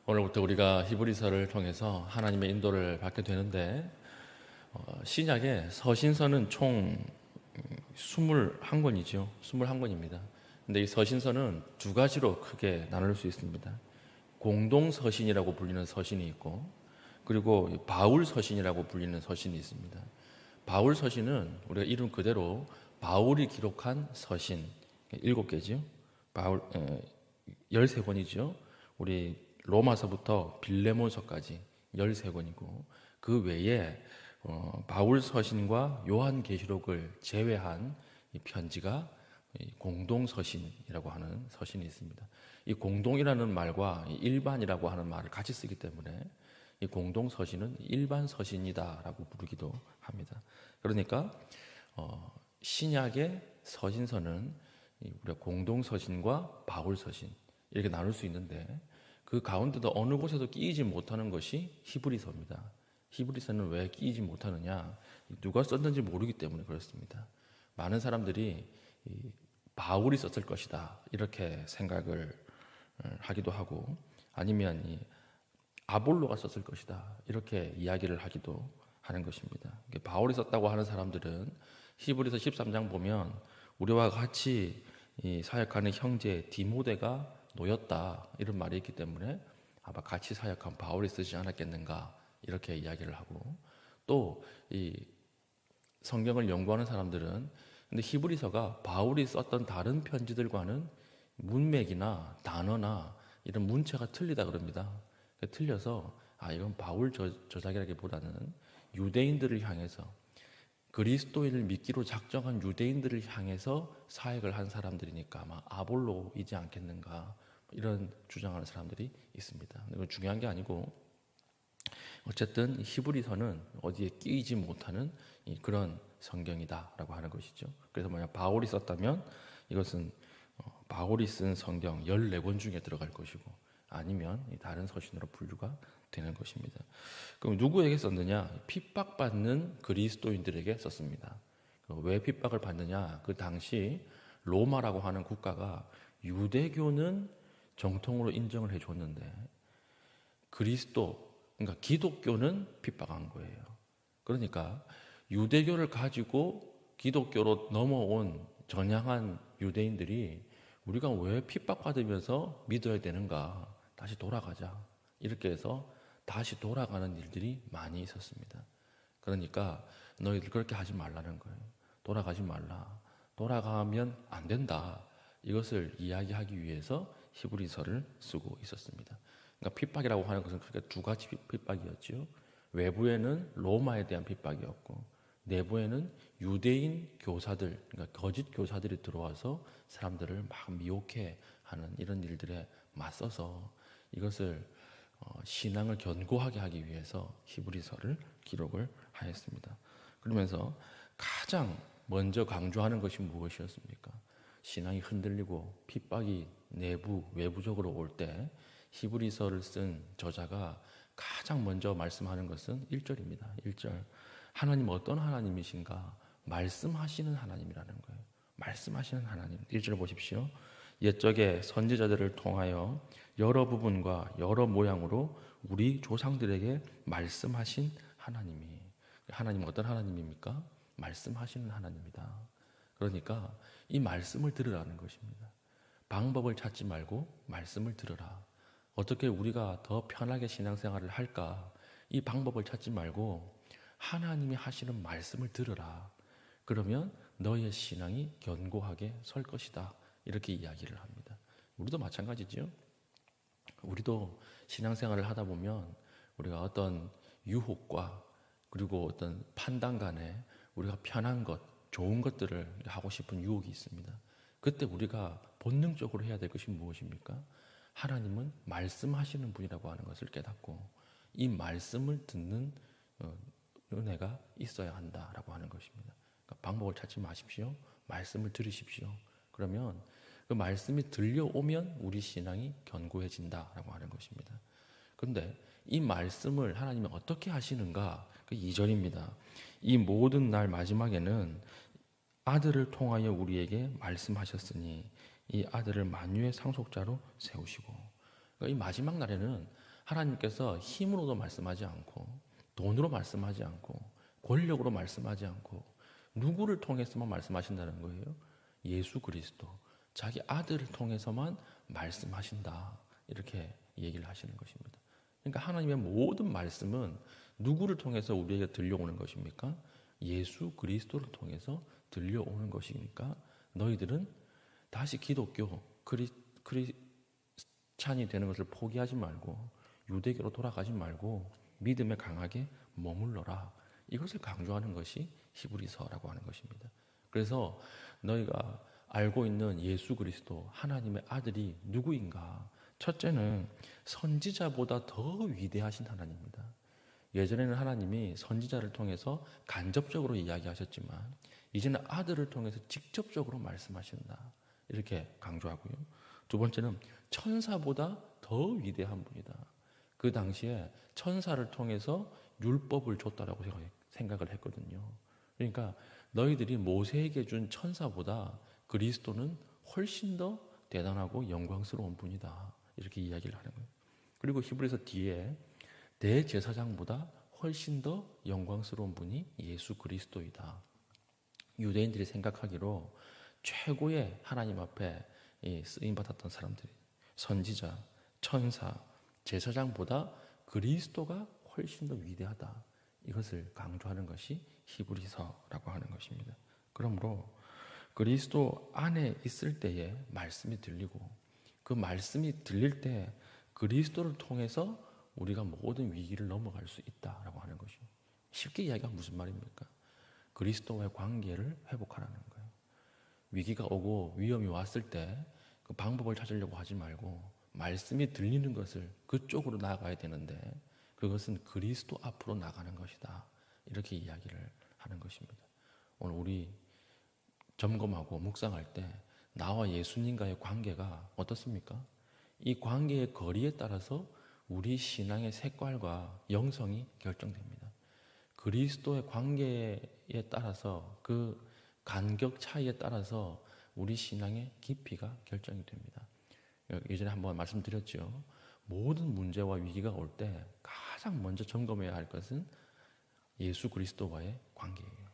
오늘부터 우리가 히브리서를 통해서 하나님의 인도를 받게 되는데 신약의 서신서는 총 21권이죠. 21권입니다. 근데 이 서신서는 두 가지로 크게 나눌 수 있습니다. 공동서신이라고 불리는 서신이 있고, 그리고 바울 서신이라고 불리는 서신이 있습니다. 바울 서신은 우리가 이름 그대로 바울이 기록한 서신 7개죠. 바울 13권이죠. 우리 로마서부터 빌레몬서까지 13권이고, 그 외에 바울 서신과 요한계시록을 제외한 이 편지가 공동서신이라고 하는 서신이 있습니다. 이 공동이라는 말과 일반이라고 하는 말을 같이 쓰기 때문에 이 공동서신은 일반 서신이다라고 부르기도 합니다. 그러니까 신약의 서신서는 우리가 공동서신과 바울서신 이렇게 나눌 수 있는데, 그 가운데도 어느 곳에도 끼이지 못하는 것이 히브리서입니다. 히브리서는 왜 끼이지 못하느냐? 누가 썼는지 모르기 때문에 그렇습니다. 많은 사람들이 바울이 썼을 것이다 이렇게 생각을 하기도 하고, 아니면 아볼로가 썼을 것이다 이렇게 이야기를 하기도 하는 것입니다. 바울이 썼다고 하는 사람들은 히브리서 13장 보면 우리와 같이 사역하는 형제 디모데가 놓였다 이런 말이 있기 때문에 아마 같이 사역한 바울이 쓰지 않았겠는가 이렇게 이야기를 하고, 또 이 성경을 연구하는 사람들은 근데 히브리서가 바울이 썼던 다른 편지들과는 문맥이나 단어나 이런 문체가 틀리다 그럽니다. 틀려서 이건 바울 저작이라기보다는 유대인들을 향해서, 그리스도인을 믿기로 작정한 유대인들을 향해서 사역을 한 사람들이니까 아마 아볼로이지 않겠는가 이런 주장하는 사람들이 있습니다. 이건 중요한 게 아니고, 어쨌든 히브리서는 어디에 끼이지 못하는 그런 성경이다라고 하는 것이죠. 그래서 만약 바울이 썼다면 이것은 바울이 쓴 성경 14권 중에 들어갈 것이고, 아니면 다른 서신으로 분류가 되는 것입니다. 그럼 누구에게 썼느냐? 핍박받는 그리스도인들에게 썼습니다. 왜 핍박을 받느냐? 그 당시 로마라고 하는 국가가 유대교는 정통으로 인정을 해줬는데 그러니까 기독교는 핍박한 거예요. 그러니까 유대교를 가지고 기독교로 넘어온 전향한 유대인들이 우리가 왜 핍박받으면서 믿어야 되는가? 다시 돌아가자. 이렇게 해서 다시 돌아가는 일들이 많이 있었습니다. 그러니까 너희들 그렇게 하지 말라는 거예요. 돌아가지 말라. 돌아가면 안 된다. 이것을 이야기하기 위해서 히브리서를 쓰고 있었습니다. 그러니까 핍박이라고 하는 것은 그러니까 두 가지 핍박이었죠. 외부에는 로마에 대한 핍박이었고, 내부에는 유대인 교사들, 그러니까 거짓 교사들이 들어와서 사람들을 막 미혹해 하는 이런 일들에 맞서서 이것을 신앙을 견고하게 하기 위해서 히브리서를 기록을 하였습니다. 그러면서 가장 먼저 강조하는 것이 무엇이었습니까? 신앙이 흔들리고 핍박이 외부적으로 올 때 히브리서를 쓴 저자가 가장 먼저 말씀하는 것은 1절입니다. 1절. 하나님 어떤 하나님이신가? 말씀하시는 하나님이라는 거예요. 말씀하시는 하나님. 1절 보십시오. 옛적에 선지자들을 통하여 여러 부분과 여러 모양으로 우리 조상들에게 말씀하신 하나님이. 하나님은 어떤 하나님입니까? 말씀하시는 하나님이다. 그러니까 이 말씀을 들으라는 것입니다. 방법을 찾지 말고 말씀을 들으라. 어떻게 우리가 더 편하게 신앙생활을 할까? 이 방법을 찾지 말고 하나님이 하시는 말씀을 들으라. 그러면 너의 신앙이 견고하게 설 것이다. 이렇게 이야기를 합니다. 우리도 마찬가지죠. 우리도 신앙생활을 하다 보면 우리가 어떤 유혹과 그리고 어떤 판단 간에 우리가 편한 것, 좋은 것들을 하고 싶은 유혹이 있습니다. 그때 우리가 본능적으로 해야 될 것이 무엇입니까? 하나님은 말씀하시는 분이라고 하는 것을 깨닫고 이 말씀을 듣는 은혜가 있어야 한다라고 하는 것입니다. 그러니까 방법을 찾지 마십시오. 말씀을 들으십시오. 그러면 그 말씀이 들려오면 우리 신앙이 견고해진다라고 하는 것입니다. 그런데 이 말씀을 하나님이 어떻게 하시는가? 그 2절입니다. 이 모든 날 마지막에는 아들을 통하여 우리에게 말씀하셨으니 이 아들을 만유의 상속자로 세우시고, 그러니까 이 마지막 날에는 하나님께서 힘으로도 말씀하지 않고 돈으로 말씀하지 않고 권력으로 말씀하지 않고 누구를 통해서만 말씀하신다는 거예요? 예수 그리스도, 자기 아들을 통해서만 말씀하신다. 이렇게 얘기를 하시는 것입니다. 그러니까 하나님의 모든 말씀은 누구를 통해서 우리에게 들려오는 것입니까? 예수 그리스도를 통해서 들려오는 것이니까 너희들은 다시 기독교, 크리스찬이 되는 것을 포기하지 말고 유대교로 돌아가지 말고 믿음에 강하게 머물러라. 이것을 강조하는 것이 히브리서라고 하는 것입니다. 그래서 너희가 알고 있는 예수 그리스도 하나님의 아들이 누구인가? 첫째는 선지자보다 더 위대하신 하나님입니다. 예전에는 하나님이 선지자를 통해서 간접적으로 이야기하셨지만 이제는 아들을 통해서 직접적으로 말씀하신다. 이렇게 강조하고요. 두 번째는 천사보다 더 위대한 분이다. 그 당시에 천사를 통해서 율법을 줬다라고 생각을 했거든요. 그러니까 너희들이 모세에게 준 천사보다 그리스도는 훨씬 더 대단하고 영광스러운 분이다. 이렇게 이야기를 하는 거예요. 그리고 히브리서 뒤에 대제사장보다 훨씬 더 영광스러운 분이 예수 그리스도이다. 유대인들이 생각하기로 최고의 하나님 앞에 쓰임받았던 사람들이 선지자, 천사, 제사장보다 그리스도가 훨씬 더 위대하다. 이것을 강조하는 것이 히브리서라고 하는 것입니다. 그러므로 그리스도 안에 있을 때에 말씀이 들리고 그 말씀이 들릴 때 그리스도를 통해서 우리가 모든 위기를 넘어갈 수 있다라고 하는 것이요. 쉽게 이야기하면 무슨 말입니까? 그리스도와의 관계를 회복하라는 거예요. 위기가 오고 위험이 왔을 때 그 방법을 찾으려고 하지 말고 말씀이 들리는 것을 그쪽으로 나아가야 되는데 그것은 그리스도 앞으로 나가는 것이다. 이렇게 이야기를 하는 것입니다. 오늘 우리 점검하고 묵상할 때 나와 예수님과의 관계가 어떻습니까? 이 관계의 거리에 따라서 우리 신앙의 색깔과 영성이 결정됩니다. 그리스도의 관계에 따라서 그 간격 차이에 따라서 우리 신앙의 깊이가 결정이 됩니다. 예전에 한번 말씀드렸죠. 모든 문제와 위기가 올 때 가장 먼저 점검해야 할 것은 예수 그리스도와의 관계예요.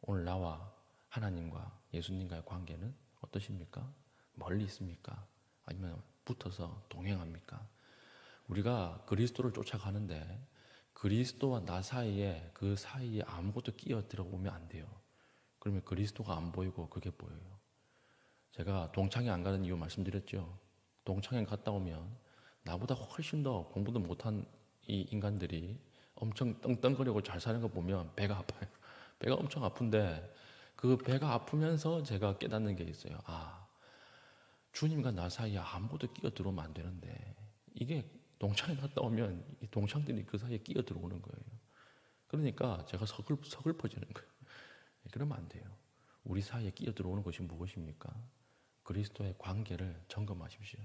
오늘 나와 하나님과 예수님과의 관계는 어떠십니까? 멀리 있습니까? 아니면 붙어서 동행합니까? 우리가 그리스도를 쫓아가는데 그리스도와 나 사이에 그 사이에 아무것도 끼어 들어오면 안 돼요. 그러면 그리스도가 안 보이고 그게 보여요. 제가 동창회 안 가는 이유 말씀드렸죠. 동창회 갔다 오면 나보다 훨씬 더 공부도 못한 이 인간들이 엄청 떵떵거리고 잘 사는 거 보면 배가 아파요. 배가 엄청 아픈데 그 배가 아프면서 제가 깨닫는 게 있어요. 아, 주님과 나 사이에 아무것도 끼어 들어오면 안 되는데 이게 동창회 갔다 오면 이 동창들이 그 사이에 끼어 들어오는 거예요. 그러니까 제가 서글퍼지는 거예요. 그러면 안 돼요. 우리 사이에 끼어 들어오는 것이 무엇입니까? 그리스도의 관계를 점검하십시오.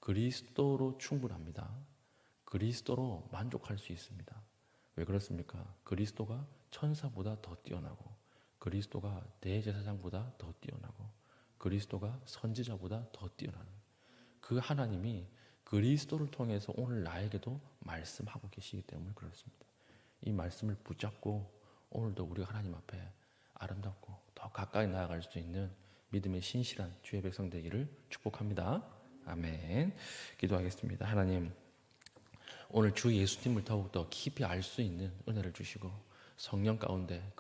그리스도로 충분합니다. 그리스도로 만족할 수 있습니다. 왜 그렇습니까? 그리스도가 천사보다 더 뛰어나고 그리스도가 대제사장보다 더 뛰어나고 그리스도가 선지자보다 더 뛰어나는 그 하나님이 그리스도를 통해서 오늘 나에게도 말씀하고 계시기 때문에 그렇습니다. 이 말씀을 붙잡고 오늘도 우리가 하나님 앞에 아름답고 더 가까이 나아갈 수 있는 믿음의 신실한 주의 백성 되기를 축복합니다. 아멘. 기도하겠습니다. 하나님, 오늘 주 예수님을 더욱더 깊이 알 수 있는 은혜를 주시고 성령 가운데